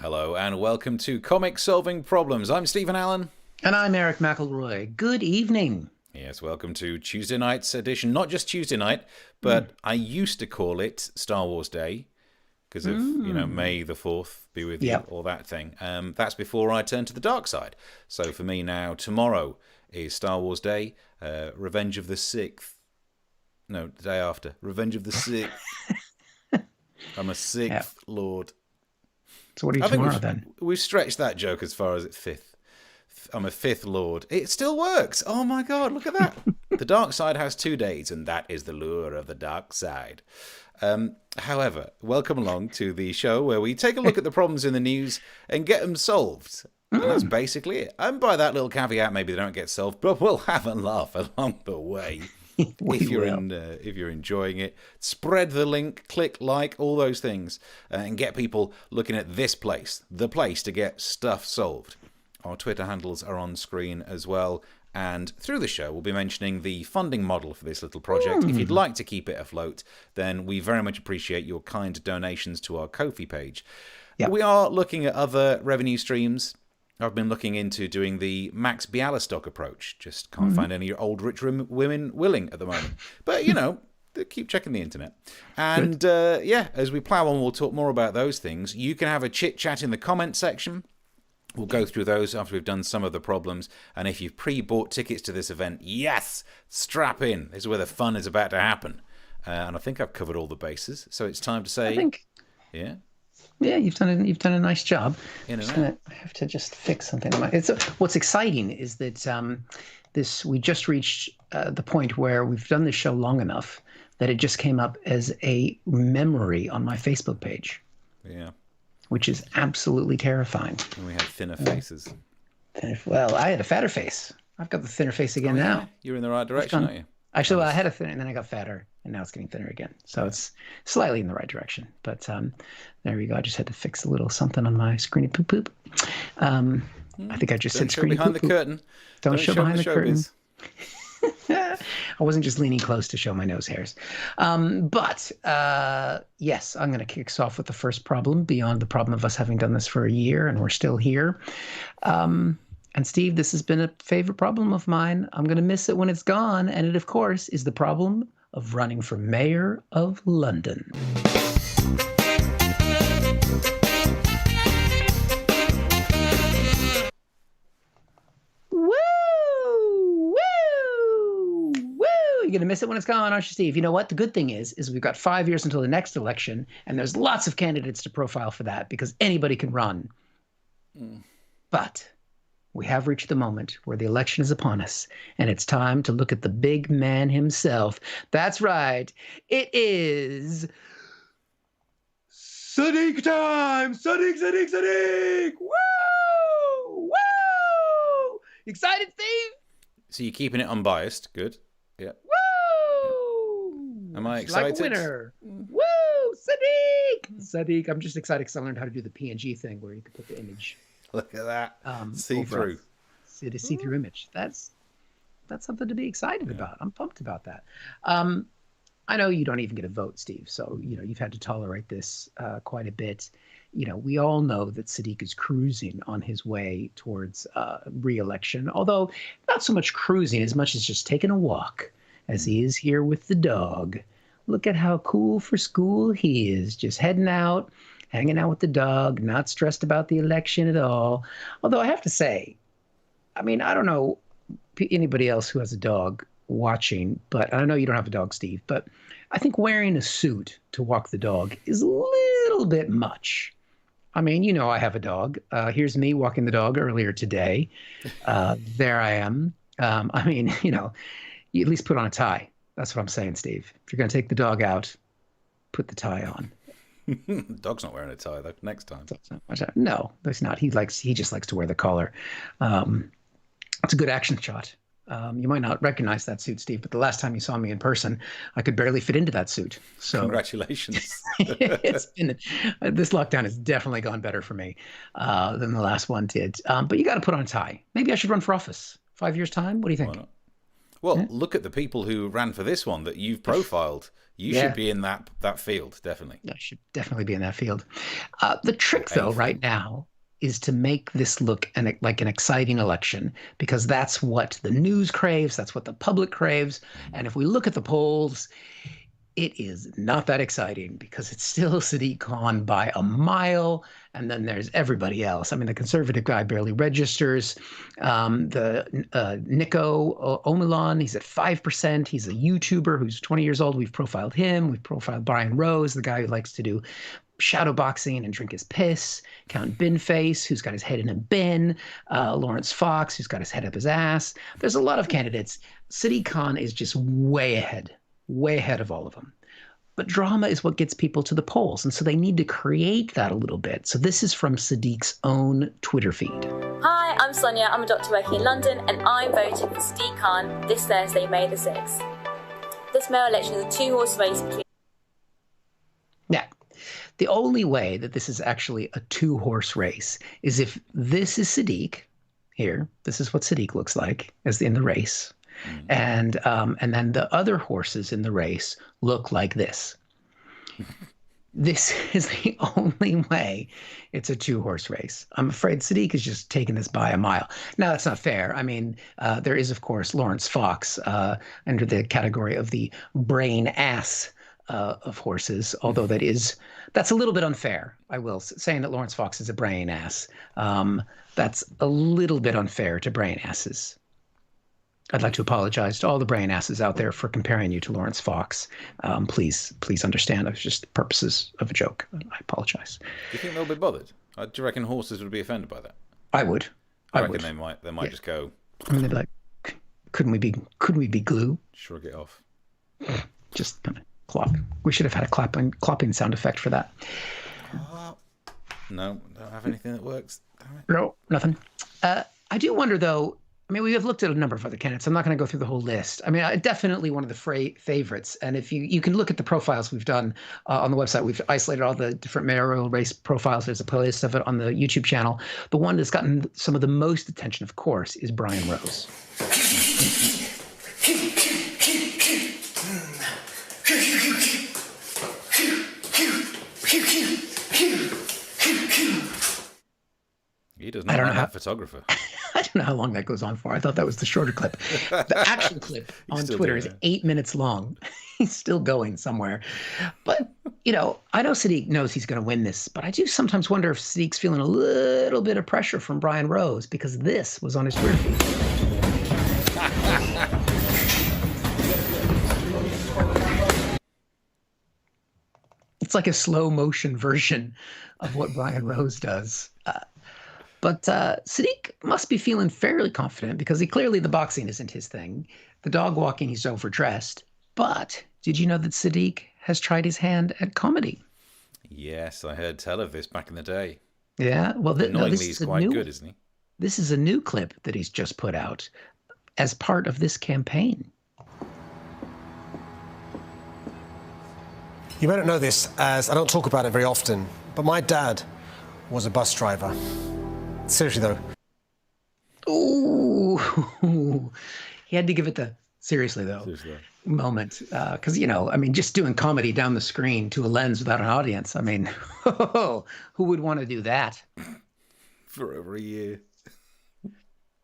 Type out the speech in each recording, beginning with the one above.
Hello and welcome to Comic Solving Problems. I'm Stephen Allen. And I'm Erich McElroy. Good evening. Yes, welcome to Tuesday night's edition. Not just Tuesday night, but I used to call it Star Wars Day because of, May the 4th be with you, all that thing. That's before I turned to the dark side. So for me now, tomorrow is Star Wars Day, Revenge of the 6th. No, the day after. Revenge of the 6th. I'm a 6th Lord. So what are you tomorrow then? We've stretched that joke as far as it's 5th. I'm a 5th Lord. It still works. Oh my God, look at that. The dark side has 2 days, and that is the lure of the dark side. However, welcome along to the show where we take a look at the problems in the news and get them solved. And that's basically it. And by that little caveat, maybe they don't get solved, but we'll have a laugh along the way. If you're enjoying it, spread the link, click like, all those things, and get people looking at this place, the place to get stuff solved. Our Twitter handles are on screen as well, and through the show we'll be mentioning the funding model for this little project. If you'd like to keep it afloat, then we very much appreciate your kind donations to our Ko-fi page. We are looking at other revenue streams. I've been looking into doing the Max Bialystock approach. Just can't find any old rich women willing at the moment. But, keep checking the internet. And, as we plow on, we'll talk more about those things. You can have a chit-chat in the comment section. We'll go through those after we've done some of the problems. And if you've pre-bought tickets to this event, yes, strap in. This is where the fun is about to happen. And I think I've covered all the bases. So it's time to say... Yeah, you've done a nice job. I have to just fix something. What's exciting is that we just reached the point where we've done this show long enough that it just came up as a memory on my Facebook page. Yeah. Which is absolutely terrifying. And we had thinner faces. Well, I had a fatter face. I've got the thinner face again now. You're in the right direction, aren't you? Actually, I had a thinner, and then I got fatter, and now it's getting thinner again. So it's slightly in the right direction. But there we go. I just had to fix a little something on my screeny poop poop. I think I just said screeny behind poop the curtain. Don't show behind the curtain. I wasn't just leaning close to show my nose hairs. But yes, I'm going to kick us off with the first problem, beyond the problem of us having done this for a year, and we're still here. And Steve, this has been a favorite problem of mine. I'm going to miss it when it's gone. And it, of course, is the problem of running for mayor of London. Woo! Woo! Woo! You're going to miss it when it's gone, aren't you, Steve? You know what? The good thing is we've got 5 years until the next election, and there's lots of candidates to profile for that because anybody can run. But... we have reached the moment where the election is upon us, and it's time to look at the big man himself. That's right. It is Sadiq time! Sadiq, Sadiq, Sadiq! Woo! Woo! Excited, Steve? So you're keeping it unbiased. Good. Yeah. Woo! Am I excited? Like a winner. Woo! Sadiq! Sadiq, I'm just excited because I learned how to do the PNG thing where you can put the image... Look at that. See-through. See the see-through image. That's something to be excited about. I'm pumped about that. I know you don't even get a vote, Steve, so you've had to tolerate this quite a bit. We all know that Sadiq is cruising on his way towards re-election, although not so much cruising as much as just taking a walk, as he is here with the dog. Look at how cool for school he is, just heading out, hanging out with the dog, not stressed about the election at all. Although I have to say, I don't know anybody else who has a dog watching, but I know you don't have a dog, Steve, but I think wearing a suit to walk the dog is a little bit much. I have a dog. Here's me walking the dog earlier today. There I am. You at least put on a tie. That's what I'm saying, Steve. If you're going to take the dog out, put the tie on. Dog's not wearing a tie though. Next time. No, there's not. He just likes to wear the collar. It's a good action shot. You might not recognize that suit, Steve, but the last time you saw me in person, I could barely fit into that suit. So congratulations. This lockdown has definitely gone better for me than the last one did. But you got to put on a tie. Maybe I should run for office. 5 years time. What do you think? Well, look at the people who ran for this one that you've profiled. You should be in that field, definitely. I should definitely be in that field. The trick, though, right now is to make this look like an exciting election, because that's what the news craves, that's what the public craves. And if we look at the polls, it is not that exciting because it's still Sadiq Khan by a mile. And then there's everybody else. I mean, the conservative guy barely registers. Nico Omilan, he's at 5%. He's a YouTuber who's 20 years old. We've profiled him. We've profiled Brian Rose, the guy who likes to do shadow boxing and drink his piss. Count Binface, who's got his head in a bin. Lawrence Fox, who's got his head up his ass. There's a lot of candidates. Sadiq Khan is just way ahead of all of them. But drama is what gets people to the polls. And so they need to create that a little bit. So this is from Sadiq's own Twitter feed. Hi, I'm Sonia. I'm a doctor working in London, and I'm voting for Sadiq Khan this Thursday, May the 6th. This mayoral election is a two-horse race between... Yeah. The only way that this is actually a two-horse race is if this is Sadiq here. This is what Sadiq looks like as in the race. And then the other horses in the race look like this. This is the only way it's a two-horse race. I'm afraid Sadiq is just taking this by a mile. Now, that's not fair. I mean, there is, of course, Lawrence Fox under the category of the brain ass of horses, although that's a little bit unfair. I will, saying that Lawrence Fox is a brain ass. That's a little bit unfair to brain asses. I'd like to apologize to all the brain asses out there for comparing you to Lawrence Fox. Please understand. It was just the purposes of a joke. I apologize. Do you think they'll be bothered? Do you reckon horses would be offended by that? I would. I reckon they might just go. I mean, they'd be like, couldn't we be glue? Shrug it off. Just kind of clop. We should have had a clapping sound effect for that. No, don't have anything that works. No, nothing. I do wonder, though. I mean, we have looked at a number of other candidates. I'm not going to go through the whole list. I mean, definitely one of the favorites. And if you can look at the profiles we've done on the website, we've isolated all the different mayoral race profiles. There's a playlist of it on the YouTube channel. The one that's gotten some of the most attention, of course, is Brian Rose. He does not have a photographer. I don't know how long that goes on for. I thought that was the shorter clip. The actual clip on Twitter is 8 minutes long. He's still going somewhere. But, I know Sadiq knows he's going to win this, but I do sometimes wonder if Sadiq's feeling a little bit of pressure from Brian Rose because this was on his Twitter feed. It's like a slow motion version of what Brian Rose does. But Sadiq must be feeling fairly confident because clearly the boxing isn't his thing. The dog walking, he's overdressed. But did you know that Sadiq has tried his hand at comedy? Yes, I heard tell of this back in the day. Yeah, well, annoyingly, he's quite good, isn't he? This is a new clip that he's just put out as part of this campaign. You may not know this, as I don't talk about it very often, but my dad was a bus driver. Seriously, though. Ooh. He had to give it the seriously, though, moment. Because, just doing comedy down the screen to a lens without an audience. I mean, who would want to do that? For over a year.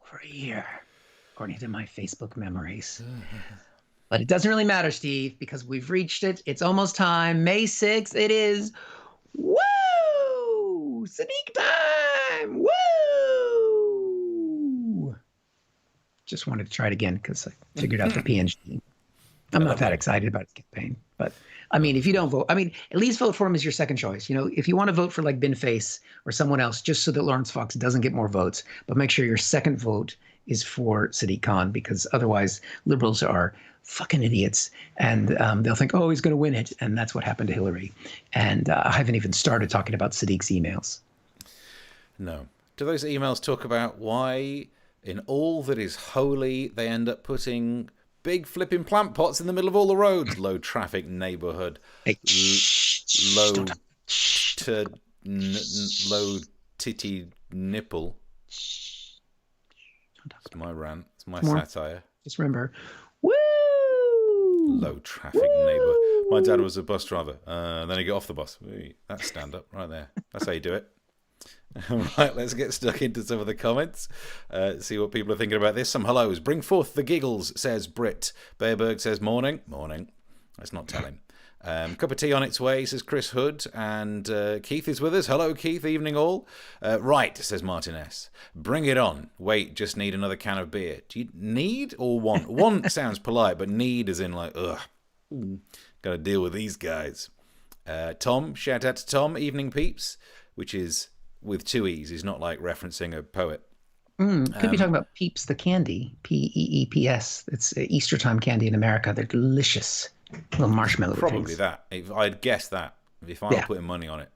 For a year, according to my Facebook memories. But it doesn't really matter, Steve, because we've reached it. It's almost time. May 6th, it is. Woo! Sadiq time! Woo! Just wanted to try it again because I figured out the PNG. I'm not that excited about his campaign. But, I mean, if you don't vote, at least vote for him as your second choice. If you want to vote for, like, Binface or someone else, just so that Lawrence Fox doesn't get more votes, but make sure your second vote is for Sadiq Khan, because otherwise liberals are fucking idiots, and they'll think, oh, he's going to win it, and that's what happened to Hillary. And I haven't even started talking about Sadiq's emails. No. Do those emails talk about why, in all that is holy, they end up putting big flipping plant pots in the middle of all the roads? Low traffic neighborhood. Hey, low titty nipple. It's my rant. It's my satire. Just remember, Woo! Low traffic neighbour. My dad was a bus driver. Then he got off the bus. That's stand up right there. That's how you do it. Right, let's get stuck into some of the comments. See what people are thinking about this. Some hellos. Bring forth the giggles, says Britt. Bearberg says morning. Morning. Let's not tell him. Cup of tea on its way, says Chris Hood. And Keith is with us. Hello, Keith. Evening all. Right, says Martin S. Bring it on. Wait, just need another can of beer. Do you need or want? Want sounds polite, but need is in like, ugh. Gotta deal with these guys. Tom, shout out to Tom. Evening peeps, which is with two E's. He's not like referencing a poet. Could be talking about Peeps the candy. Peeps. It's Easter time candy in America. They're delicious. Little marshmallow Probably things. that. I'd guess that if I were putting money on it.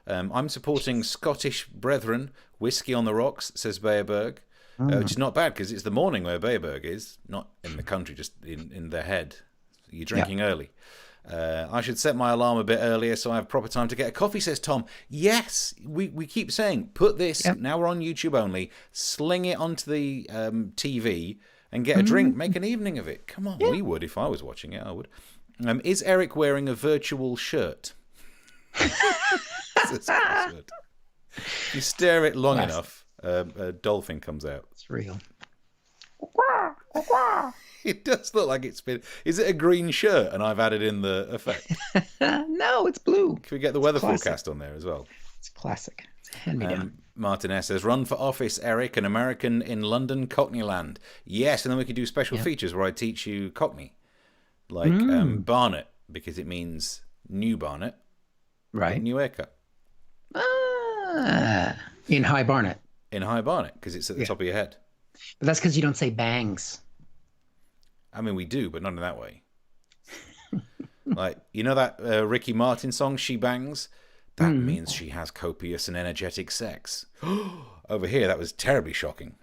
I'm supporting Scottish Brethren. Whiskey on the rocks, says Bearberg. Which is not bad because it's the morning where Bearberg is. Not in the country, just in their head. You're drinking early. I should set my alarm a bit earlier so I have proper time to get a coffee, says Tom. Yes, we keep saying, put this, now we're on YouTube only, sling it onto the TV and get a drink, make an evening of it. Come on, we would if I was watching it, I would. Is Eric wearing a virtual shirt? If you stare at it long enough, a dolphin comes out. It's real. It does look like it's been... Is it a green shirt and I've added in the effect? No, it's blue. Can we get the weather forecast on there as well? It's classic. It's hand-me-down. Martin S. says, run for office, Eric, an American in London, Cockney land. Yes, and then we could do special features where I teach you Cockney. Like Barnet, because it means new Barnet. Right. New haircut. In High Barnet. In High Barnet, because it's at the top of your head. But that's because you don't say bangs. I mean, we do, but not in that way. Like, you know that Ricky Martin song, She Bangs? That means she has copious and energetic sex. Over here, that was terribly shocking.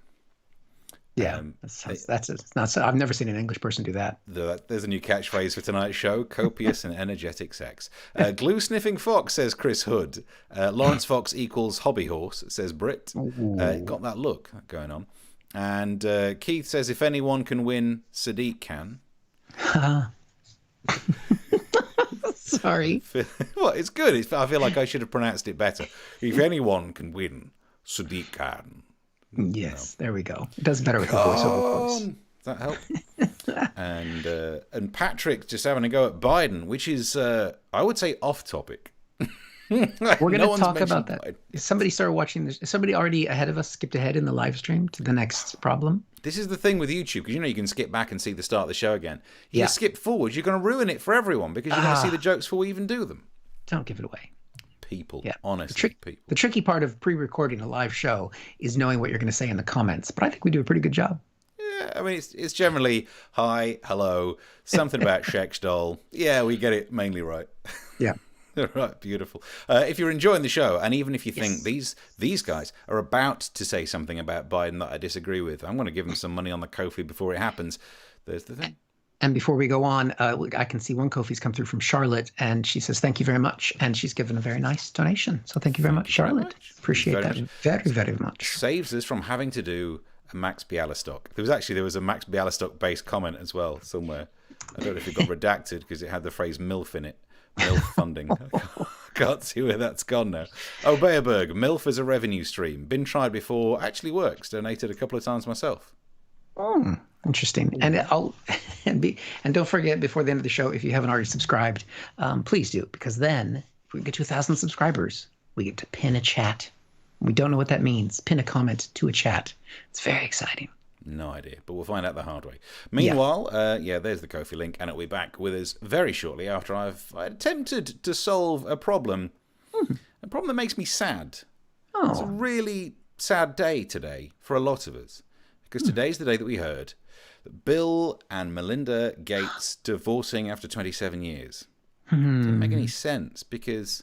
Yeah, I've never seen an English person do that. There's a new catchphrase for tonight's show, copious and energetic sex. Glue-sniffing fox, says Chris Hood. Lawrence Fox equals hobby horse, says Britt. Got that look going on. And Keith says, if anyone can win, Sadiq can. Sorry. Well, it's good. I feel like I should have pronounced it better. If anyone can win, Sadiq can. Yes, there we go. It does better with the voiceover voice. Does that help? And Patrick just having a go at Biden, which is, I would say, off topic. We're going to talk about that. Biden. Is somebody started watching this? Is somebody already ahead of us skipped ahead in the live stream to the next problem? This is the thing with YouTube, because you can skip back and see the start of the show again. You skip forward, you're going to ruin it for everyone because you're going to see the jokes before we even do them. Don't give it away. People, honest people. The tricky part of pre-recording a live show is knowing what you're going to say in the comments, but I think we do a pretty good job. Yeah, I mean, it's generally hi, hello, something about Shek's doll. Yeah, we get it mainly right. Yeah. Right, beautiful. If you're enjoying the show, and even if you think these guys are about to say something about Biden that I disagree with, I'm going to give them some money on the Ko-fi before it happens. There's the thing. And before we go on, I can see one Ko-fi's come through from Charlotte, and she says, thank you very much. And she's given a very nice donation. So thank you very much, Charlotte. Appreciate that very, very much. Saves us from having to do a Max Bialystock. There was a Max Bialystock-based comment as well somewhere. I don't know if it got redacted because it had the phrase MILF in it. MILF funding. I can't see where that's gone now. Oh, Bearberg, MILF is a revenue stream. Been tried before, actually works. Donated a couple of times myself. Oh, interesting. And and don't forget before the end of the show, if you haven't already subscribed, please do, because then if we get to 1,000 subscribers, we get to pin a chat. We don't know what that means. Pin a comment to a chat. It's very exciting. No idea, but we'll find out the hard way. Meanwhile, there's the Ko-fi link, and it'll be back with us very shortly after I've attempted to solve a problem. A problem that makes me sad. Oh. It's a really sad day today for a lot of us, because today's the day that we heard that Bill and Melinda Gates divorcing after 27 years. Didn't make any sense, because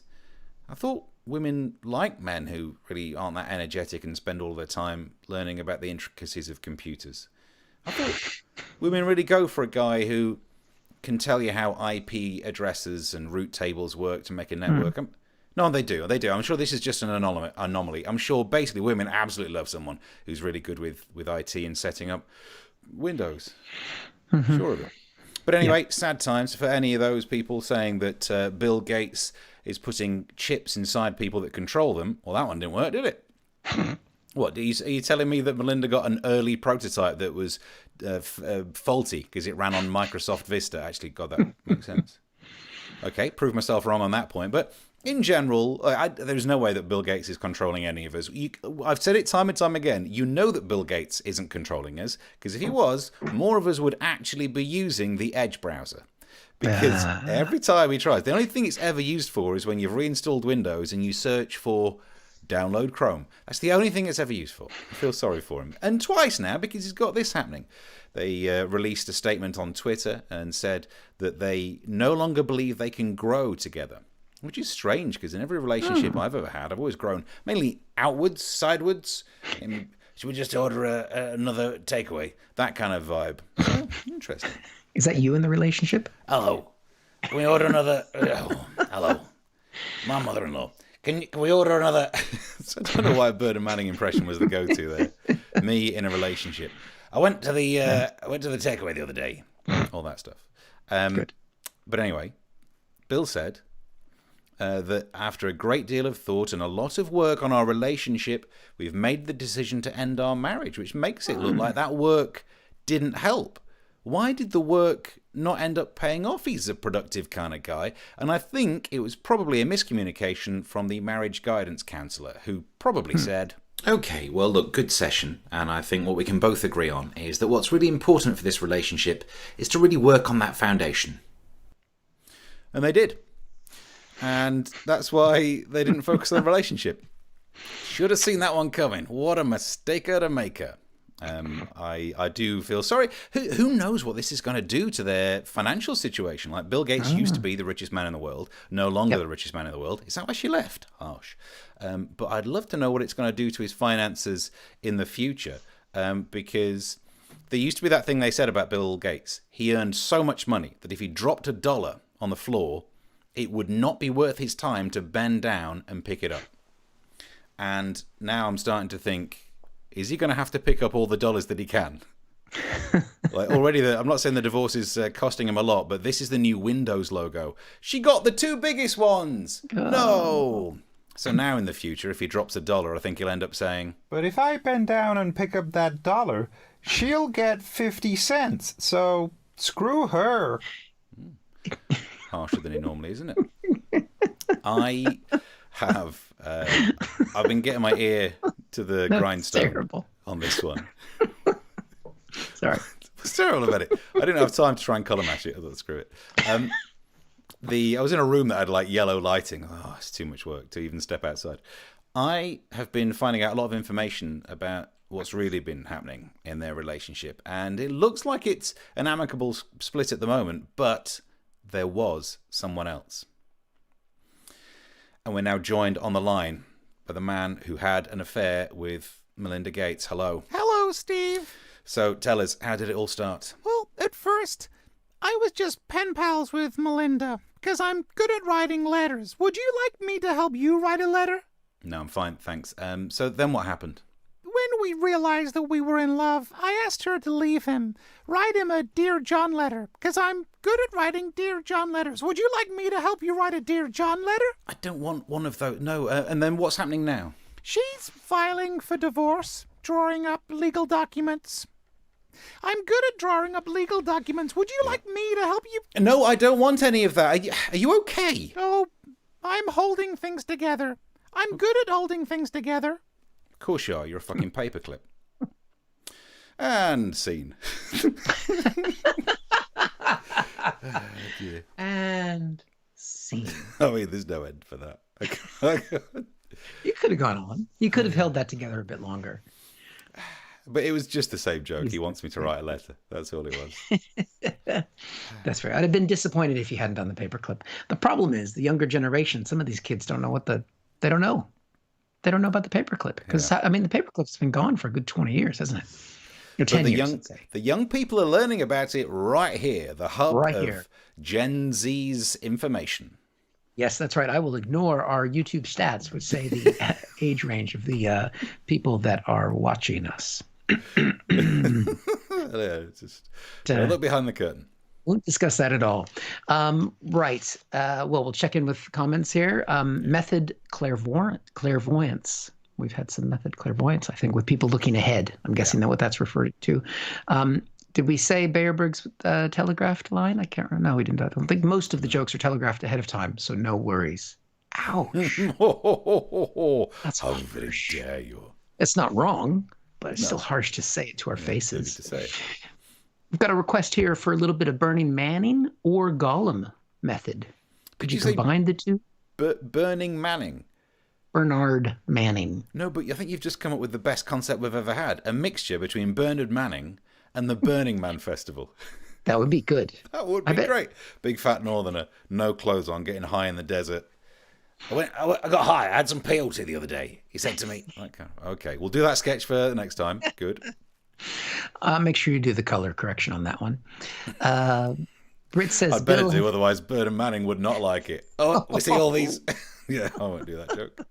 I thought women like men who really aren't that energetic and spend all their time learning about the intricacies of computers. I thought women really go for a guy who can tell you how IP addresses and root tables work to make a network. No, they do. I'm sure this is just an anomaly. I'm sure basically women absolutely love someone who's really good with IT and setting up Windows. Sure of it. But anyway, sad times for any of those people saying that Bill Gates is putting chips inside people that control them. Well, that one didn't work, did it? What, are you telling me that Melinda got an early prototype that was faulty because it ran on Microsoft Vista? Actually, God, that makes sense. Okay, prove myself wrong on that point. But in general, there's no way that Bill Gates is controlling any of us. I've said it time and time again. You know that Bill Gates isn't controlling us, because if he was, more of us would actually be using the Edge browser. Because every time he tries, the only thing it's ever used for is when you've reinstalled Windows and you search for download Chrome. That's the only thing it's ever used for. I feel sorry for him. And twice now, because he's got this happening. They released a statement on Twitter and said that they no longer believe they can grow together. Which is strange, because in every relationship I've ever had, I've always grown mainly outwards, sidewards. Should we just order another takeaway? That kind of vibe. Oh, interesting. Is that you in the relationship? Hello. Can we order another? Hello. My mother-in-law. Can we order another? So I don't know why a Bird and Manning impression was the go-to there. Me in a relationship. I went to the takeaway the other day. All that stuff. Good. But anyway, Bill said that after a great deal of thought and a lot of work on our relationship, we've made the decision to end our marriage, which makes it look like that work didn't help. Why did the work not end up paying off? He's a productive kind of guy. And I think it was probably a miscommunication from the marriage guidance counsellor, who probably said, okay, well, look, good session. And I think what we can both agree on is that what's really important for this relationship is to really work on that foundation. And they did. And that's why they didn't focus on the relationship. Should have seen that one coming. What a mistake to make her. I do feel sorry. Who knows what this is going to do to their financial situation? Like, Bill Gates used to be the richest man in the world, no longer the richest man in the world. Is that why she left? Harsh. But I'd love to know what it's going to do to his finances in the future, because there used to be that thing they said about Bill Gates. He earned so much money that if he dropped $1 on the floor, it would not be worth his time to bend down and pick it up. And now I'm starting to think, is he going to have to pick up all the dollars that he can? Like, already, I'm not saying the divorce is costing him a lot, but this is the new Windows logo. She got the 2 biggest ones. Oh. No. So now in the future, if he drops $1, I think he'll end up saying, but if I bend down and pick up that $1, she'll get 50 cents. So screw her. Harsher than he normally is, isn't it? I've been getting my ear to the grindstone on this one. Sorry. What's terrible about it? I didn't have time to try and colour match it. I thought, screw it. I was in a room that had like yellow lighting. Oh, it's too much work to even step outside. I have been finding out a lot of information about what's really been happening in their relationship, and it looks like it's an amicable split at the moment, but there was someone else. And we're now joined on the line by the man who had an affair with Melinda Gates. Hello. Hello, Steve. So tell us, how did it all start? Well, at first, I was just pen pals with Melinda, because I'm good at writing letters. Would you like me to help you write a letter? No, I'm fine, thanks. So then what happened? When we realized that we were in love, I asked her to leave him. Write him a Dear John letter, because I'm good at writing Dear John letters. Would you like me to help you write a Dear John letter? I don't want one of those. No, and then what's happening now? She's filing for divorce, drawing up legal documents. I'm good at drawing up legal documents. Would you like me to help you? No, I don't want any of that. Are you okay? Oh, I'm holding things together. I'm good at holding things together. Of course you are. You're a fucking paperclip. And scene. Oh, dear. And scene. Oh, yeah, there's no end for that. You could have gone on. You could have held that together a bit longer. But it was just the same joke. He wants me to write a letter. That's all it was. That's fair. I'd have been disappointed if you hadn't done the paperclip. The problem is the younger generation, some of these kids don't know they don't know. They don't know about the paperclip. Because, I mean, the paperclip's been gone for a good 20 years, hasn't it? Or 10 years, I'd say. The young people are learning about it right here. The hub of Gen Z's information. Yes, that's right. I will ignore our YouTube stats, which say the age range of the people that are watching us. it's just look behind the curtain. Won't discuss that at all. Right. Well, we'll check in with comments here. Method clairvoyance. We've had some method clairvoyance, I think, with people looking ahead. I'm guessing that what that's referred to. Did we say Bayerberg's telegraphed line? I can't remember. No, we didn't. I don't think most of the jokes are telegraphed ahead of time, so no worries. Ouch. That's how very dare you. It's not wrong, but it's still harsh to say it to our faces. To say it. We've got a request here for a little bit of Burning Manning or Gollum method. Could you combine the two? Burning Manning. Bernard Manning. No, but I think you've just come up with the best concept we've ever had. A mixture between Bernard Manning and the Burning Man Festival. That would be good. That would be great. Big fat northerner, no clothes on, getting high in the desert. I got high. I had some peyote the other day. He said to me, okay, we'll do that sketch for the next time. Good. Make sure you do the color correction on that one. Brit says, I'd better do, otherwise Bernard Manning would not like it. Oh, we see all these. Yeah, I won't do that joke.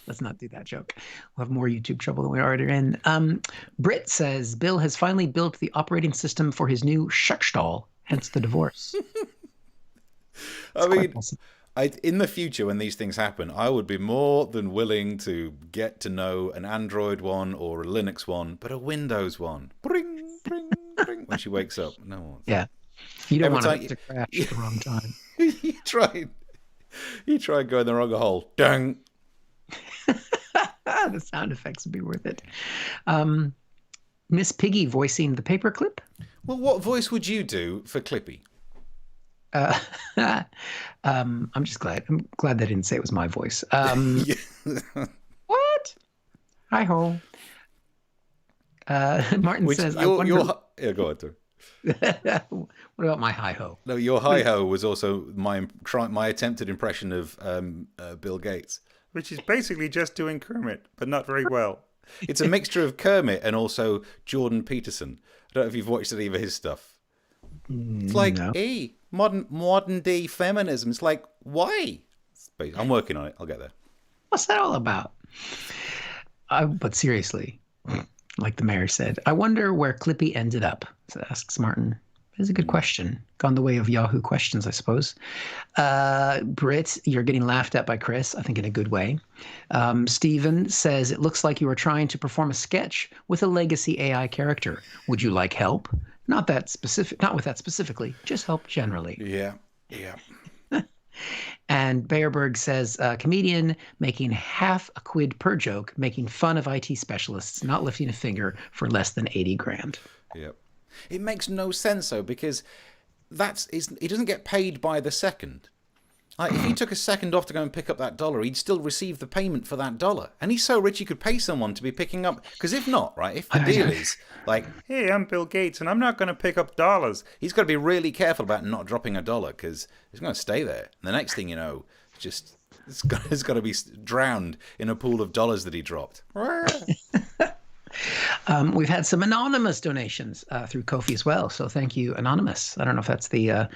Let's not do that joke. We'll have more YouTube trouble than we already are in. Brit says, Bill has finally built the operating system for his new Schuckstall, hence the divorce. I mean, in the future, when these things happen, I would be more than willing to get to know an Android one or a Linux one, but a Windows one. Bring, bring, bring. When she wakes up, no one. Yeah. You don't want it to crash at the wrong time. You tried going the wrong hole. Dang. The sound effects would be worth it. Miss Piggy voicing the Paperclip. Well, what voice would you do for Clippy? I'm just glad. I'm glad they didn't say it was my voice. What? Hi ho. Martin says, I wonder... Yeah, go on, Tor. What about my hi ho? No, your hi ho was also my attempted impression of Bill Gates, which is basically just doing Kermit, but not very well. It's a mixture of Kermit and also Jordan Peterson. I don't know if you've watched any of his stuff. It's like, hey, modern day feminism. It's like, why? I'm working on it. I'll get there. What's that all about? But seriously, like the mayor said, I wonder where Clippy ended up, asks Martin. It's a good question. Gone the way of Yahoo questions, I suppose. Britt, you're getting laughed at by Chris, I think in a good way. Stephen says, it looks like you are trying to perform a sketch with a legacy AI character. Would you like help? Not with that specifically, just help generally. Yeah. And Bayerberg says, comedian making half a quid per joke, making fun of IT specialists, not lifting a finger for less than 80 grand. Yep. It makes no sense, though, because he doesn't get paid by the second. Like, if he took a second off to go and pick up that dollar, he'd still receive the payment for that dollar. And he's so rich he could pay someone to be picking up. Because if not, right, if the deal is like, hey, I'm Bill Gates and I'm not going to pick up dollars, he's got to be really careful about not dropping a dollar because it's going to stay there. And the next thing you know, it's got to be drowned in a pool of dollars that he dropped. We've had some anonymous donations through Ko-fi as well. So thank you, Anonymous. I don't know if that's the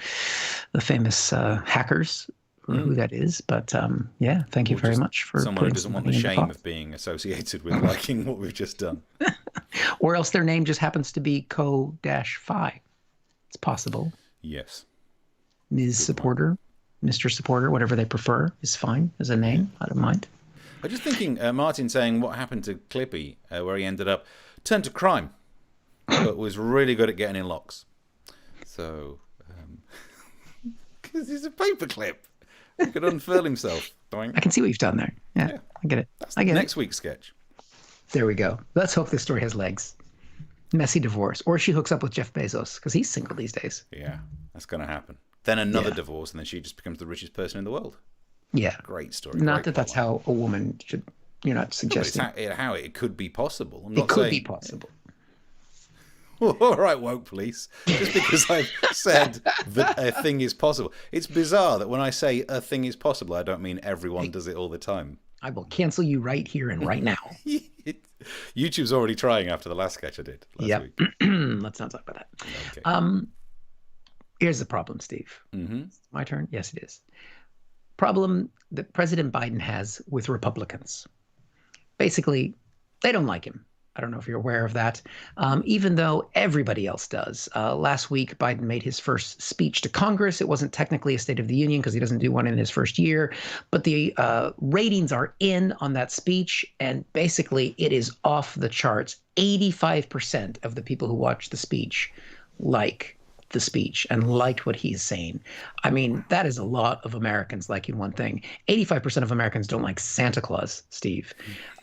famous hackers or who that is, but yeah, thank you very much for someone who doesn't want the shame of being associated with liking what we've just done. Or else their name just happens to be Co-Fi. It's possible. Yes. Ms. Supporter, Mr. Supporter, whatever they prefer is fine as a name. I don't mind. I'm just thinking, Martin saying what happened to Clippy, where he ended up, turned to crime, but was really good at getting in locks. So, because he's a paperclip. He could unfurl himself. I can see what you've done there. Yeah. I get it. That's the next week's sketch. There we go. Let's hope this story has legs. Messy divorce. Or she hooks up with Jeff Bezos, because he's single these days. Yeah, that's going to happen. Then another divorce, and then she just becomes the richest person in the world. Yeah. Great story. Not that that's how a woman should, you're not suggesting. No, how it could be possible. It could be possible. Well, all right, woke police. Just because I've said that a thing is possible. It's bizarre that when I say a thing is possible, I don't mean everyone does it all the time. I will cancel you right here and right now. YouTube's already trying after the last sketch I did last week. Let's not talk about that. Okay. Here's the problem, Steve. Mm-hmm. My turn? Yes, it is. Problem that President Biden has with Republicans. Basically, they don't like him. I don't know if you're aware of that, even though everybody else does. Last week, Biden made his first speech to Congress. It wasn't technically a State of the Union because he doesn't do one in his first year, but the ratings are in on that speech, and basically it is off the charts. 85% of the people who watch the speech like the speech and liked what he's saying. I mean, that is a lot of Americans liking one thing. 85% of Americans don't like Santa Claus, Steve.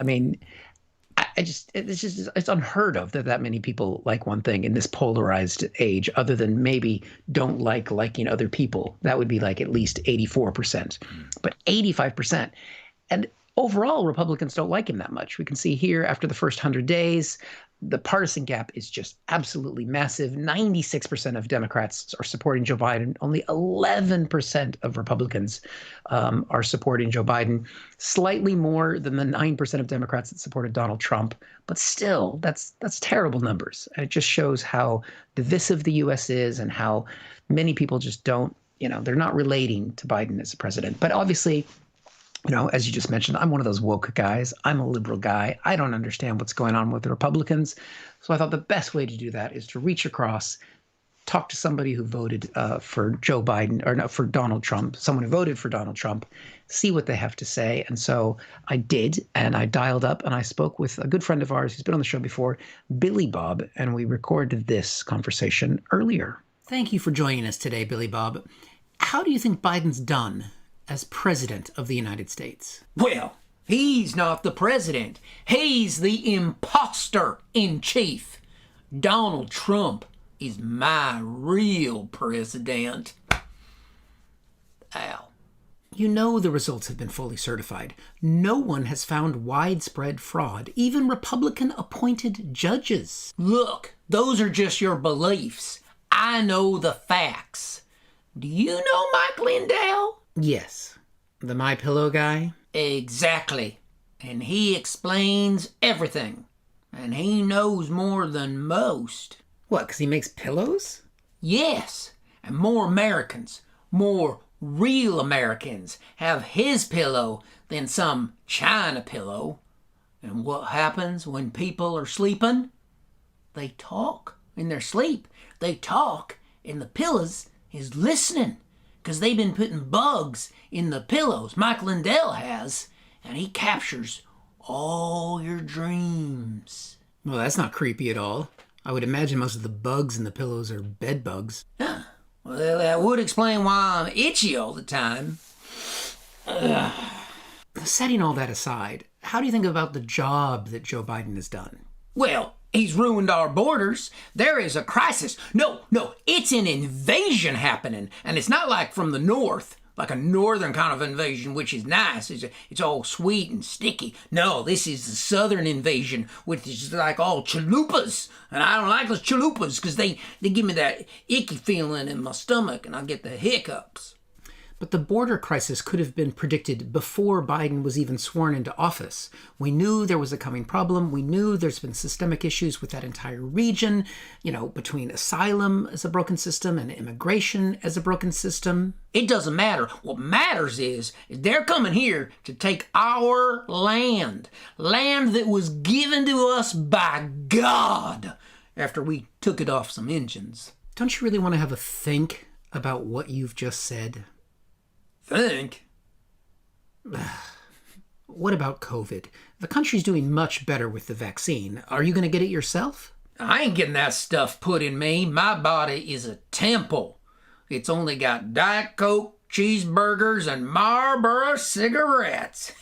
I mean, it's unheard of that many people like one thing in this polarized age, other than maybe don't like liking other people. That would be like at least 84%, but 85%. And overall, Republicans don't like him that much. We can see here after the first 100 days, the partisan gap is just absolutely massive. 96% of Democrats are supporting Joe Biden. Only 11% of Republicans are supporting Joe Biden, slightly more than the 9% of Democrats that supported Donald Trump. But still, that's terrible numbers. And it just shows how divisive the U.S. is and how many people just don't, they're not relating to Biden as a president. But obviously, as you just mentioned, I'm one of those woke guys. I'm a liberal guy. I don't understand what's going on with the Republicans. So I thought the best way to do that is to reach across, talk to somebody who voted for Joe Biden, or no, for Donald Trump, someone who voted for Donald Trump, see what they have to say. And so I did, and I dialed up and I spoke with a good friend of ours who's been on the show before, Billy Bob, and we recorded this conversation earlier. Thank you for joining us today, Billy Bob. How do you think Biden's done as president of the United States? Well, he's not the president. He's the imposter in chief. Donald Trump is my real president. Ow. You know the results have been fully certified. No one has found widespread fraud, even Republican-appointed judges. Look, those are just your beliefs. I know the facts. Do you know Mike Lindell? Yes. The MyPillow guy? Exactly. And he explains everything. And he knows more than most. What, because he makes pillows? Yes. And more Americans, more real Americans, have his pillow than some China pillow. And what happens when people are sleeping? They talk in their sleep. They talk, and the pillows is listening. Because they've been putting bugs in the pillows. Mike Lindell has, and he captures all your dreams. Well, that's not creepy at all. I would imagine most of the bugs in the pillows are bed bugs. Huh. Well, that would explain why I'm itchy all the time. Setting all that aside, how do you think about the job that Joe Biden has done? Well, he's ruined our borders. There is a crisis. No, it's an invasion happening. And it's not like from the north, like a northern kind of invasion, which is nice. It's all sweet and sticky. No, this is the southern invasion, which is like all chalupas. And I don't like those chalupas because they give me that icky feeling in my stomach and I get the hiccups. But the border crisis could have been predicted before Biden was even sworn into office. We knew there was a coming problem. We knew there's been systemic issues with that entire region, between asylum as a broken system and immigration as a broken system. It doesn't matter. What matters is they're coming here to take our land that was given to us by God after we took it off some engines. Don't you really want to have a think about what you've just said? Think? What about COVID? The country's doing much better with the vaccine. Are you going to get it yourself? I ain't getting that stuff put in me. My body is a temple. It's only got Diet Coke, cheeseburgers, and Marlboro cigarettes.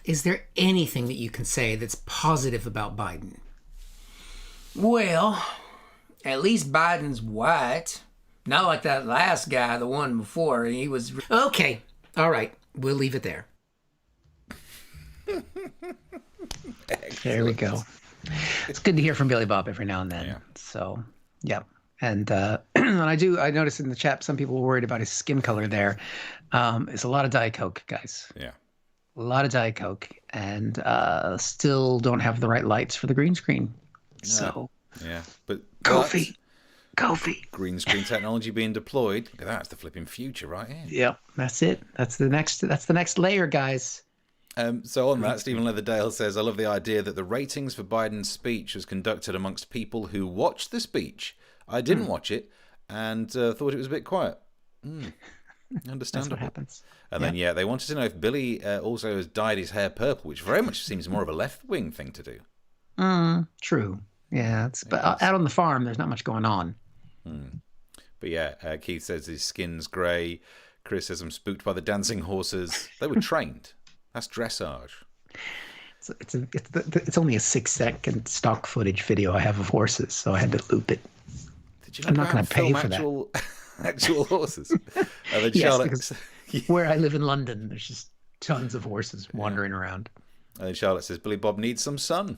Is there anything that you can say that's positive about Biden? Well, at least Biden's white. Not like that last guy, the one before. He was... Okay. All right. We'll leave it there. There we go. It's good to hear from Billy Bob every now and then. Yeah. So, yeah. And I noticed in the chat, some people were worried about his skin color there. It's a lot of Diet Coke, guys. Yeah. A lot of Diet Coke, and still don't have the right lights for the green screen. So yeah, but coffee. Kofi. Green screen technology being deployed. Look at that. It's the flipping future right here. Yep, that's it. That's the next layer, guys. So on that, Stephen Leatherdale says, I love the idea that the ratings for Biden's speech was conducted amongst people who watched the speech. I didn't watch it and thought it was a bit quiet. Understandable. That's what happens. And then, they wanted to know if Billy also has dyed his hair purple, which very much seems more of a left-wing thing to do. True. Yeah, but out on the farm, there's not much going on. But Keith says his skin's grey. Chris says I'm spooked by the dancing horses. They were trained. That's dressage. It's only a 6-second stock footage video I have of horses, so I had to loop it. Did you I'm not going to pay for that. Actual horses. Then Yes, Charlotte, because where I live in London, there's just tons of horses wandering around. And then Charlotte says Billy Bob needs some sun.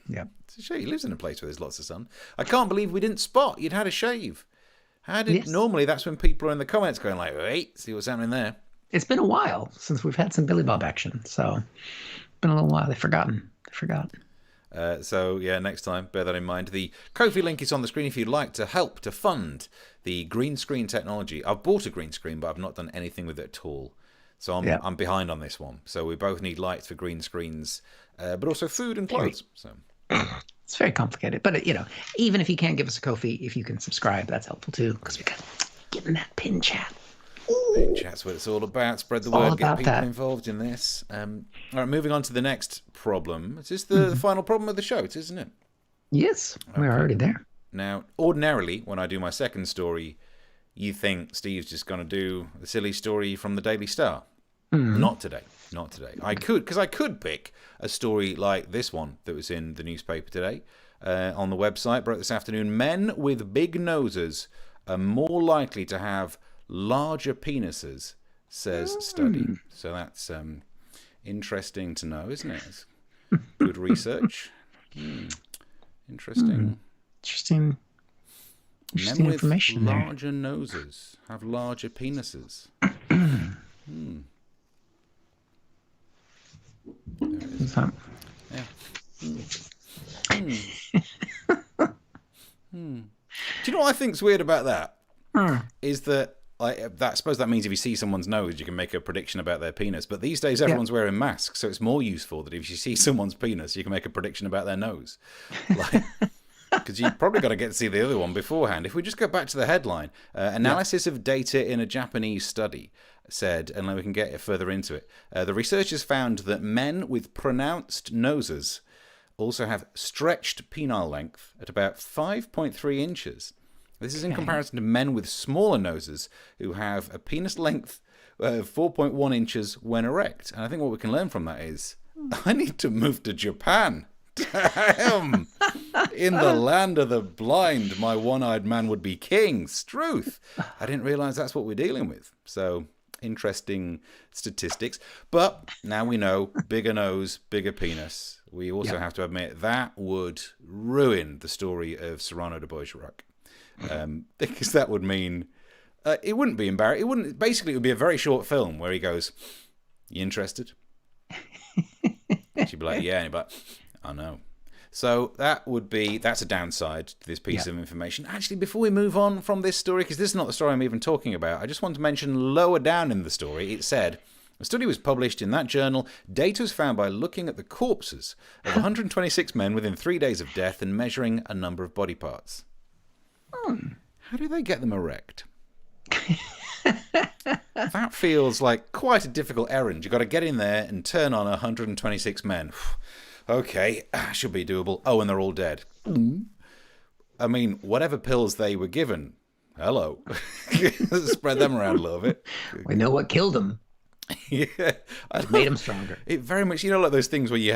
Yeah. It's a shame. He lives in a place where there's lots of sun. I can't believe we didn't spot you'd had a shave. Normally that's when people are in the comments going like, wait, see what's happening there. It's been a while since we've had some Billy Bob action, so it's been a little while. They forgot. Next time, bear that in mind. The Ko-fi link is on the screen if you'd like to help to fund the green screen technology. I've bought a green screen, but I've not done anything with it at all. So I'm behind on this one. So we both need lights for green screens, but also food and clothes. So it's very complicated. But, even if you can't give us a Ko-fi, if you can subscribe, that's helpful too, because we got getting that pin chat. Pin chat's what it's all about. Spread the word, get people involved in this. All right, moving on to the next problem. Is this the final problem of the show, isn't it? Yes, we're already there. Now, ordinarily, when I do my second story, you think Steve's just going to do the silly story from the Daily Star. Not today. I could pick a story like this one that was in the newspaper today on the website, broke this afternoon. Men with big noses are more likely to have larger penises, says study. So that's interesting to know, isn't it? It's good research. Interesting. Interesting Men with information larger noses have larger penises. Yeah. Do you know what I think's weird about that? Is that I suppose that means if you see someone's nose, you can make a prediction about their penis. But these days, everyone's wearing masks, so it's more useful that if you see someone's penis, you can make a prediction about their nose. Because you've probably got to get to see the other one beforehand. If we just go back to the headline, analysis of data in a Japanese study said, and then we can get further into it, the researchers found that men with pronounced noses also have stretched penile length at about 5.3 inches. This is in comparison to men with smaller noses who have a penis length of 4.1 inches when erect. And I think what we can learn from that is, I need to move to Japan. Damn! In the land of the blind, my one-eyed man would be king. Struth. I didn't realise that's what we're dealing with. So, interesting statistics. But now we know, bigger nose, bigger penis. We also have to admit that would ruin the story of Cyrano de Bergerac. Because that would mean it wouldn't be embarrassing. It wouldn't. Basically, it would be a very short film where he goes, "You interested?" She'd be like, "Yeah," and he'd be like, "I know." So that's a downside to this piece of information. Actually, before we move on from this story, because this is not the story I'm even talking about, I just want to mention lower down in the story, it said, a study was published in that journal. Data was found by looking at the corpses of 126 men within 3 days of death and measuring a number of body parts. How do they get them erect? That feels like quite a difficult errand. You've got to get in there and turn on 126 men. Okay, should be doable. Oh, and they're all dead. I mean, whatever pills they were given, hello. Spread them around a little bit. We know what killed them. Yeah, It made them stronger. It very much, like those things where you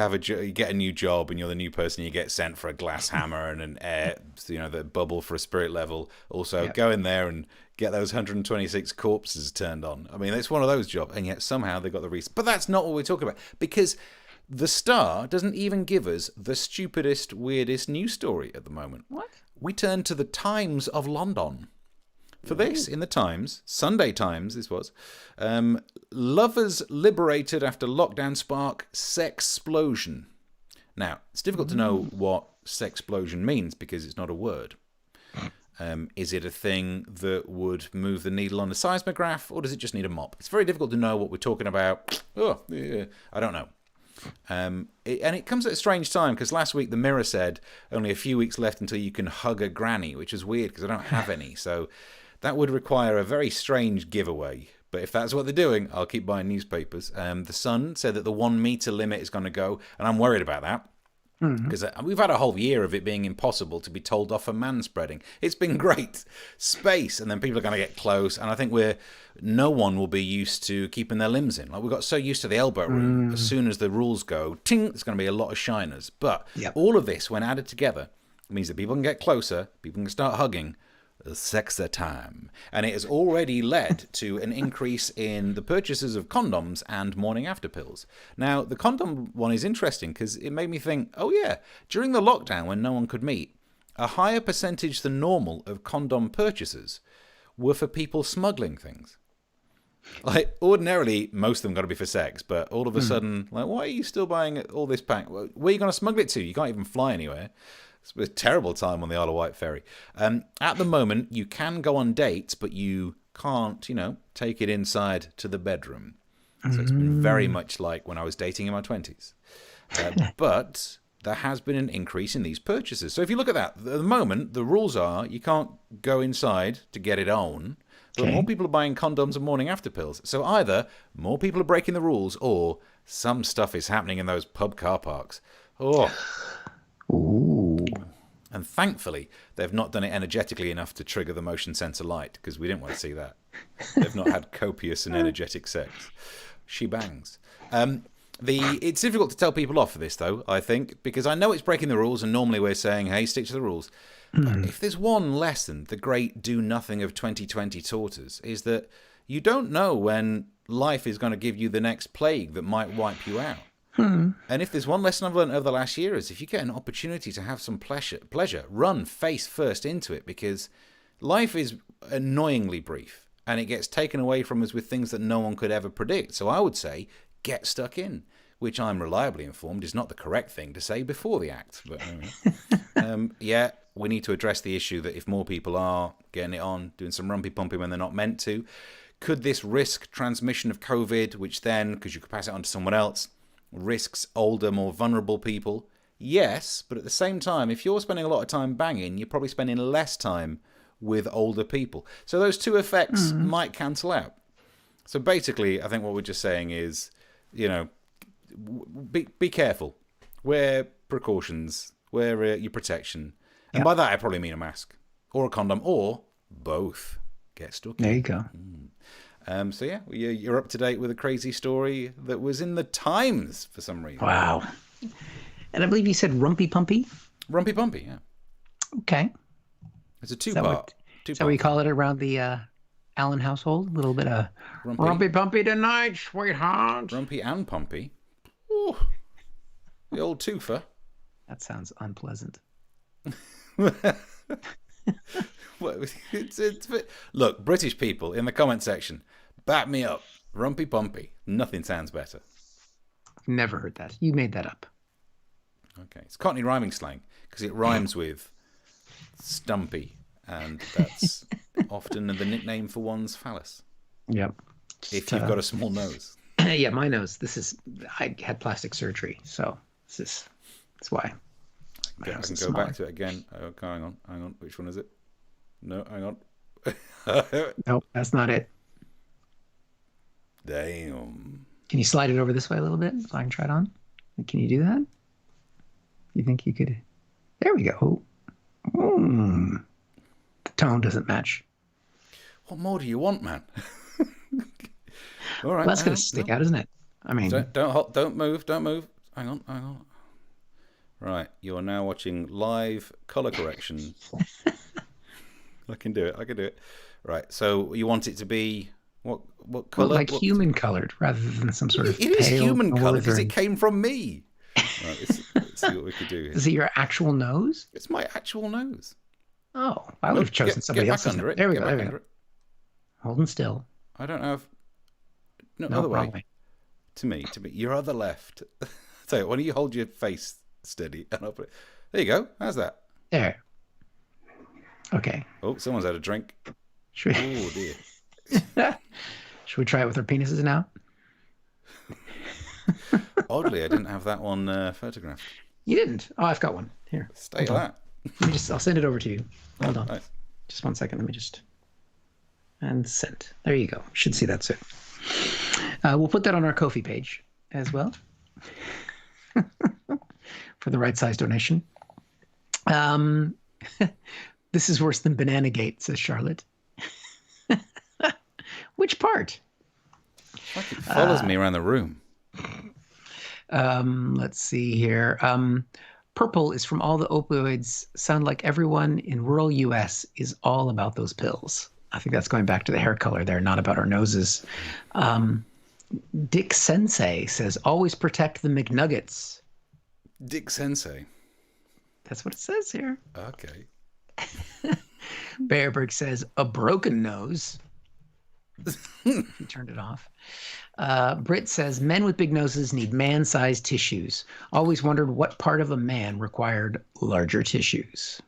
get a new job and you're the new person, you get sent for a glass hammer and an air, the bubble for a spirit level. Also, go in there and get those 126 corpses turned on. I mean, it's one of those jobs, and yet somehow they got the reason. But that's not what we're talking about, because the Star doesn't even give us the stupidest, weirdest news story at the moment. What? We turn to the Times of London. For this, in the Times, Sunday Times, this was, lovers liberated after lockdown spark sexplosion. Now, it's difficult to know what sexplosion means because it's not a word. Is it a thing that would move the needle on the seismograph, or does it just need a mop? It's very difficult to know what we're talking about. Oh, yeah, I don't know. And it comes at a strange time, because last week the Mirror said only a few weeks left until you can hug a granny, which is weird because I don't have any. So that would require a very strange giveaway. But if that's what they're doing, I'll keep buying newspapers. The Sun said that the 1 meter limit is going to go, and I'm worried about that. Because we've had a whole year of it being impossible to be told off for manspreading. It's been great. Space, and then people are going to get close, and I think no one will be used to keeping their limbs in. Like, we got so used to the elbow room. As soon as the rules go, ting, there's going to be a lot of shiners. But all of this, when added together, means that people can get closer, people can start hugging. Sexa time. And it has already led to an increase in the purchases of condoms and morning after pills. Now, the condom one is interesting because it made me think, oh yeah, during the lockdown when no one could meet, a higher percentage than normal of condom purchases were for people smuggling things. Like, ordinarily, most of them got to be for sex, but all of a sudden, like, why are you still buying all this pack? Where are you going to smuggle it to? You can't even fly anywhere. It's a terrible time on the Isle of Wight ferry. At the moment, you can go on dates, but you can't, take it inside to the bedroom. So it's been very much like when I was dating in my 20s. But there has been an increase in these purchases. So if you look at that, at the moment, the rules are you can't go inside to get it on, but more people are buying condoms and morning after pills. So either more people are breaking the rules or some stuff is happening in those pub car parks. Oh. Ooh. And thankfully, they've not done it energetically enough to trigger the motion sensor light, because we didn't want to see that. They've not had copious and energetic sex. She bangs. It's difficult to tell people off for this, though, I think, because I know it's breaking the rules, and normally we're saying, hey, stick to the rules. But if there's one lesson the great do-nothing of 2020 taught us, is that you don't know when life is going to give you the next plague that might wipe you out. And if there's one lesson I've learned over the last year is if you get an opportunity to have some pleasure, run face first into it, because life is annoyingly brief and it gets taken away from us with things that no one could ever predict. So I would say get stuck in, which I'm reliably informed is not the correct thing to say before the act. But yeah, we need to address the issue that if more people are getting it on, doing some rumpy pumpy when they're not meant to, could this risk transmission of COVID, which then, because you could pass it on to someone else, risks older, more vulnerable people? Yes, but at the same time, if you're spending a lot of time banging, you're probably spending less time with older people. So those two effects might cancel out. So basically, I think what we're just saying is, be careful. Wear precautions. Wear your protection. And by that, I probably mean a mask or a condom or both. Get stuck in. There you go. So yeah, you're up to date with a crazy story that was in the Times for some reason. Wow. And I believe you said rumpy pumpy? Rumpy pumpy, yeah. Okay. It's a two-part. Is that what you call it around the Allen household? A little bit of rumpy pumpy tonight, sweetheart. Rumpy and pumpy. Ooh, the old twofer. That sounds unpleasant. Look, British people in the comment section, back me up. Rumpy pumpy. Nothing sounds better. Never heard that. You made that up. Okay. It's Cockney rhyming slang because it rhymes with stumpy, and that's often the nickname for one's phallus. Yep. If you've got a small nose. Yeah, my nose. I had plastic surgery, so that's why. I can go back to it again. Oh, hang on. Which one is it? No, hang on. Nope, that's not it. Damn. Can you slide it over this way a little bit so I can try it on? Can you do that? You think you could? There we go. The tone doesn't match. What more do you want, man? All right. Well, that's going to stick out, isn't it? I mean, don't move. Hang on. Right, you are now watching live color correction. I can do it. Right, so you want it to be what color? Well, like human colored rather than some sort of It is human colored because it came from me. Right, let's see what we could do here. Is it your actual nose? It's my actual nose. Oh, I would have chosen somebody else's. Under it. There we go. Holding still. I don't have. No, No, other wrong way. way. To me. Your other left. Tell you, why don't you hold your face steady and I'll put it. There you go. How's that? There. Okay. Oh, someone's had a drink. Should we, Oh, dear. should we try it with our penises now? Oddly, I didn't have that one photographed. You didn't? Oh, I've got one. Here. Stay that. I'll send it over to you. Hold on. Right. Just 1 second. Let me just... And send. There you go. Should see that soon. We'll put that on our Ko-fi page as well. For the right size donation. This is worse than Bananagate, says Charlotte. Which part? Like it follows me around the room. Let's see here. Purple is from all the opioids. Sound like everyone in rural U.S. is all about those pills. I think that's going back to the hair color there, not about our noses. Dick Sensei says, always protect the McNuggets. Dick Sensei. That's what it says here. Okay. Bearberg says, a broken nose. He turned it off. Britt says, men with big noses need man-sized tissues. Always wondered what part of a man required larger tissues.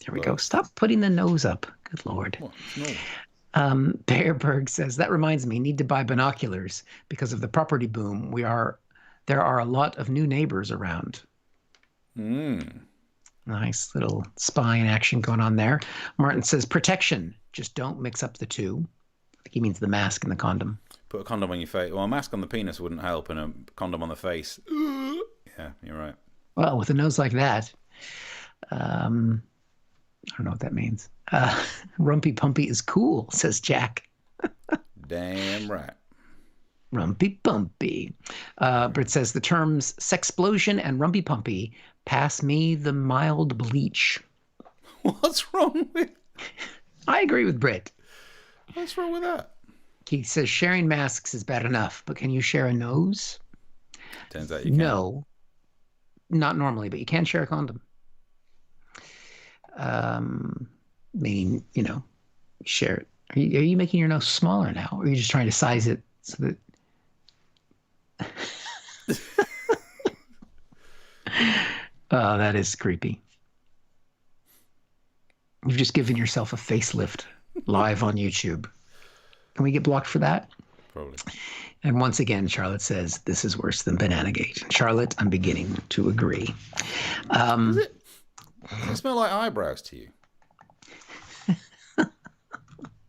There we go. Stop putting the nose up. Good Lord. What? No. Bearberg says, that reminds me, need to buy binoculars because of the property boom. There are a lot of new neighbors around. Nice little spying action going on there. Martin says, protection. Just don't mix up the two. I think he means the mask and the condom. Put a condom on your face. Well, a mask on the penis wouldn't help, and a condom on the face. Yeah, you're right. Well, with a nose like that, I don't know what that means. Rumpy Pumpy is cool, says Jack. Damn right. Rumpy Pumpy. Britt says the terms sexplosion and Rumpy Pumpy pass me the mild bleach. What's wrong with... I agree with Britt. What's wrong with that? He says sharing masks is bad enough, but can you share a nose? Turns out you can. No. Not normally, but you can share a condom. Meaning, share it. Are you making your nose smaller now? Or are you just trying to size it so that... Oh, that is creepy. You've just given yourself a facelift live on YouTube. Can we get blocked for that? Probably. And once again, Charlotte says, this is worse than Bananagate. Charlotte, I'm beginning to agree. Does it smell like eyebrows to you?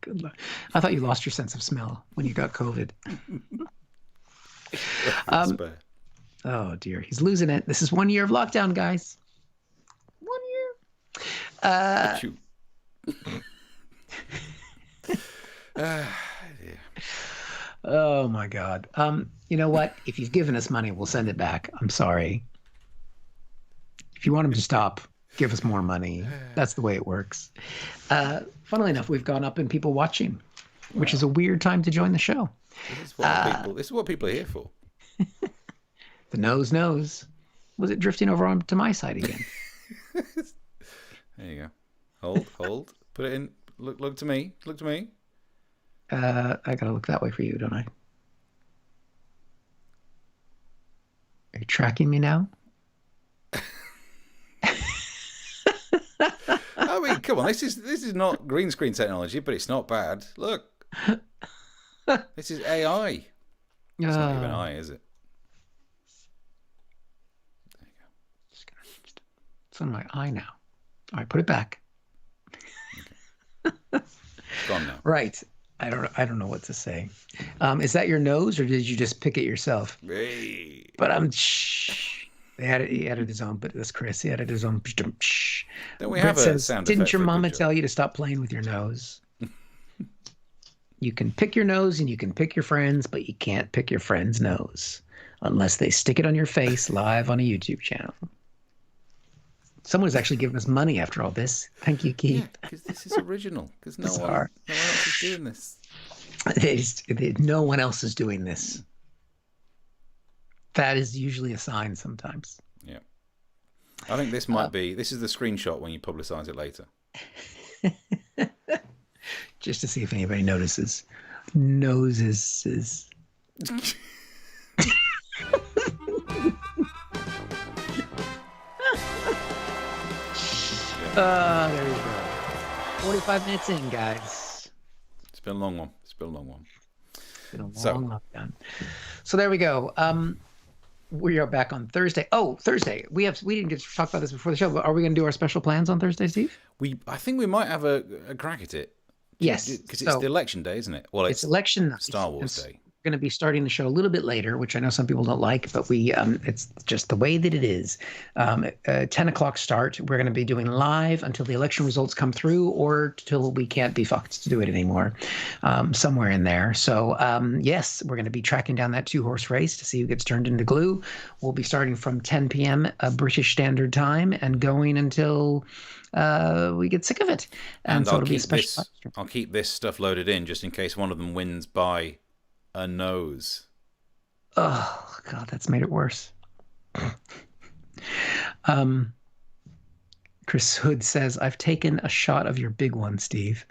Good luck. I thought you lost your sense of smell when you got COVID. Oh, dear. He's losing it. This is 1 year of lockdown, guys. 1 year. Yeah. Oh, my God. You know what? If you've given us money, we'll send it back. I'm sorry. If you want him to stop, give us more money. That's the way it works. Funnily enough, we've gone up in people watching, which is a weird time to join the show. This is what people are here for. The nose knows. Was it drifting over onto my side again? There you go. Hold. Put it in. Look to me. Look to me. I gotta look that way for you, don't I? Are you tracking me now? I mean, come on. This is not green screen technology, but it's not bad. Look. This is AI. It's not even AI, is it? There you go. It's on my eye now. All right, put it back. Okay. It's gone now. Right. I don't know what to say. Is that your nose, or did you just pick it yourself? Hey. But he added his own, but that's Chris. He added his own. Shh. Don't we have a sound effect? Didn't your for a mama good tell job? you to stop playing with your nose? You can pick your nose and you can pick your friends, but you can't pick your friend's nose unless they stick it on your face live on a YouTube channel. Someone's actually given us money after all this. Thank you, Keith. Yeah, because this is original. Because no one else is doing this. No one else is doing this. That is usually a sign sometimes. Yeah. I think this might be... This is the screenshot when you publicise it later. Just to see if anybody notices. Noses. There you go. 45 minutes in, guys. It's been a long one. It's been a long one. It's been a long lockdown. So there we go. We are back on Thursday. Oh, Thursday. We didn't get to talk about this before the show, but are we going to do our special plans on Thursday, Steve? I think we might have a crack at it. Yes. Because it's the election day, isn't it? Well, it's election night. Star Wars Day. We're going to be starting the show a little bit later, which I know some people don't like, but it's just the way that it is. 10 o'clock start. We're going to be doing live until the election results come through or till we can't be fucked to do it anymore, somewhere in there. So, yes, we're going to be tracking down that 2-horse race to see who gets turned into glue. We'll be starting from 10 p.m. British Standard Time and going until we get sick of it. And so I'll keep this stuff loaded in just in case one of them wins by a nose. Oh God, that's made it worse. Chris Hood says, "I've taken a shot of your big one, Steve."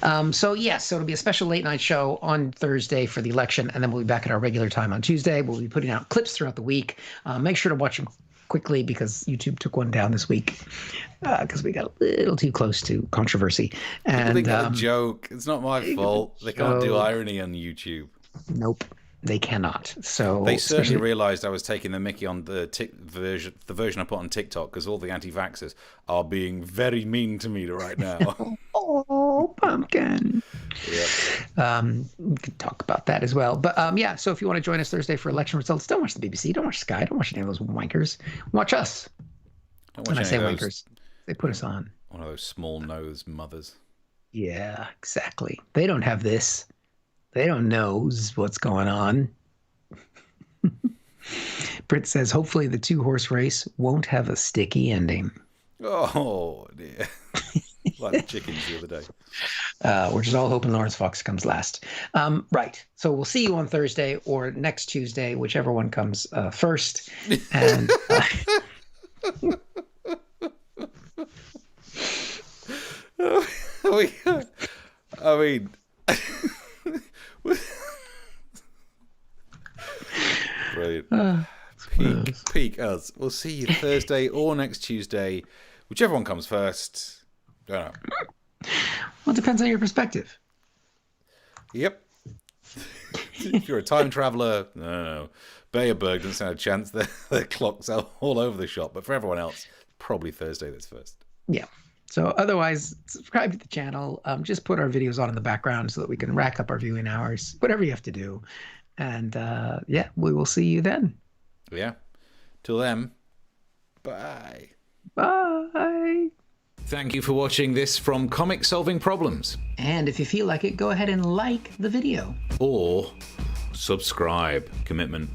Yeah. So it'll be a special late night show on Thursday for the election, and then we'll be back at our regular time on Tuesday. We'll be putting out clips throughout the week. Make sure to watch them quickly because YouTube took one down this week because we got a little too close to controversy. And they got a joke. It's not my fault. They can't do irony on YouTube. Nope, they cannot. So they certainly realised I was taking the mickey on the version I put on TikTok because all the anti-vaxxers are being very mean to me right now. Oh, pumpkin. Yeah. We could talk about that as well. But so if you want to join us Thursday for election results, don't watch the BBC, don't watch Sky, don't watch any of those wankers. Watch us. When I say wankers, they put us on. One of those small-nosed mothers. Yeah, exactly. They don't have this. They don't know what's going on. Britt says, hopefully the 2-horse race won't have a sticky ending. Oh, dear. Like the chickens the other day. We're just all hoping Lawrence Fox comes last. Right. So we'll see you on Thursday or next Tuesday, whichever one comes first. And I mean, brilliant. Peak us. We'll see you Thursday or next Tuesday, whichever one comes first. Don't know. Well, it depends on your perspective. Yep. If you're a time traveler, no. Bayerberg doesn't stand a chance. The clocks are all over the shop. But for everyone else, probably Thursday that's first. Yeah. So otherwise, subscribe to the channel. Just put our videos on in the background so that we can rack up our viewing hours. Whatever you have to do. And we will see you then. Yeah. Till then, bye. Bye. Thank you for watching this from Comic Solving Problems. And if you feel like it, go ahead and like the video. Or subscribe. Commitment.